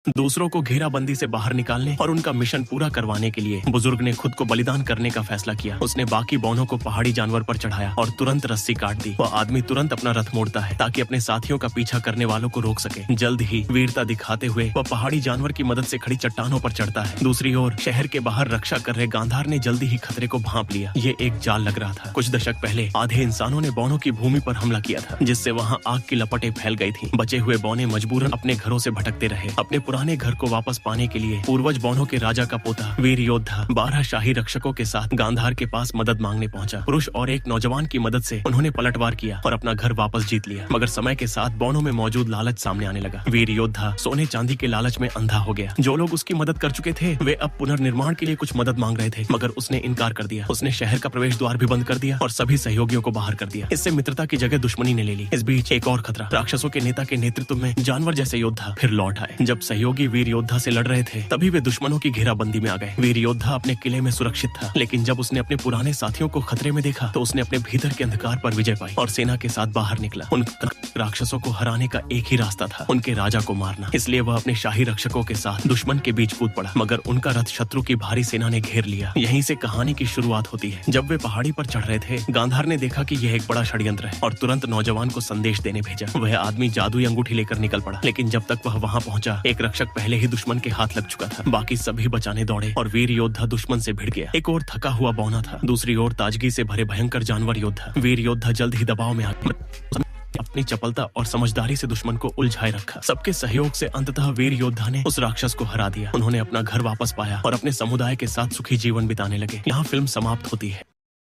दूसरों को घेराबंदी से बाहर निकालने और उनका मिशन पूरा करवाने के लिए बुजुर्ग ने खुद को बलिदान करने का फैसला किया। उसने बाकी बौनों को पहाड़ी जानवर पर चढ़ाया और तुरंत रस्सी काट दी। वह आदमी तुरंत अपना रथ मोड़ता है ताकि अपने साथियों का पीछा करने वालों को रोक सके। जल्द ही वीरता दिखाते हुए वह पहाड़ी जानवर की मदद से खड़ी चट्टानों पर चढ़ता है। दूसरी ओर शहर के बाहर रक्षा कर रहे गांधार ने जल्दी ही खतरे को भांप लिया। ये एक जाल लग रहा था। कुछ दशक पहले आधे इंसानों ने बौनों की भूमि पर हमला किया था, जिससे वहाँ आग की लपटें फैल गई थी। बचे हुए बौने मजबूरन अपने घरों से भटकते रहे। अपने पुराने घर को वापस पाने के लिए पूर्वज बौनों के राजा का पोता वीर योद्धा 12 शाही रक्षकों के साथ गांधार के पास मदद मांगने पहुंचा। पुरुष और एक नौजवान की मदद से उन्होंने पलटवार किया और अपना घर वापस जीत लिया। मगर समय के साथ बौनों में मौजूद लालच सामने आने लगा। वीर योद्धा सोने चांदी के लालच में अंधा हो गया। जो लोग उसकी मदद कर चुके थे वे अब पुनर्निर्माण के लिए कुछ मदद मांग रहे थे, मगर उसने इनकार कर दिया। उसने शहर का प्रवेश द्वार भी बंद कर दिया और सभी सहयोगियों को बाहर कर दिया। इससे मित्रता की जगह दुश्मनी ने ले ली। इस बीच एक और खतरा, राक्षसों के नेता के नेतृत्व में जानवर जैसे योद्धा फिर लौट आए। जब सहयोगी वीर योद्धा से लड़ रहे थे तभी वे दुश्मनों की घेराबंदी में आ गए। वीर योद्धा अपने किले में सुरक्षित था, लेकिन जब उसने अपने पुराने साथियों को खतरे में देखा तो उसने अपने भीतर के अंधकार पर विजय पाई और सेना के साथ बाहर निकला। उन राक्षसों को हराने का एक ही रास्ता था, उनके राजा को मारना। इसलिए वह अपने शाही रक्षकों के साथ दुश्मन के बीच कूद पड़ा, मगर उनका रथ शत्रु की भारी सेना ने घेर लिया। यहीं से कहानी की शुरुआत होती है। जब वे पहाड़ी पर चढ़ रहे थे, गांधार ने देखा कि यह एक बड़ा षड्यंत्र है और तुरंत नौजवान को संदेश देने भेजा। वह आदमी जादुई अंगूठी लेकर निकल पड़ा, लेकिन जब तक वह वहां पहुंचा एक रक्षक पहले ही दुश्मन के हाथ लग चुका था। बाकी सभी बचाने दौड़े और वीर योद्धा दुश्मन से भिड़ गया। एक और थका हुआ बौना था, दूसरी ओर ताजगी से भरे भयंकर जानवर योद्धा। वीर योद्धा जल्द ही दबाव में आ गया। अपनी चपलता और समझदारी से दुश्मन को उलझाए रखा। सबके सहयोग से अंततः वीर योद्धा ने उस राक्षस को हरा दिया। उन्होंने अपना घर वापस पाया और अपने समुदाय के साथ सुखी जीवन बिताने लगे। यहाँ फिल्म समाप्त होती है।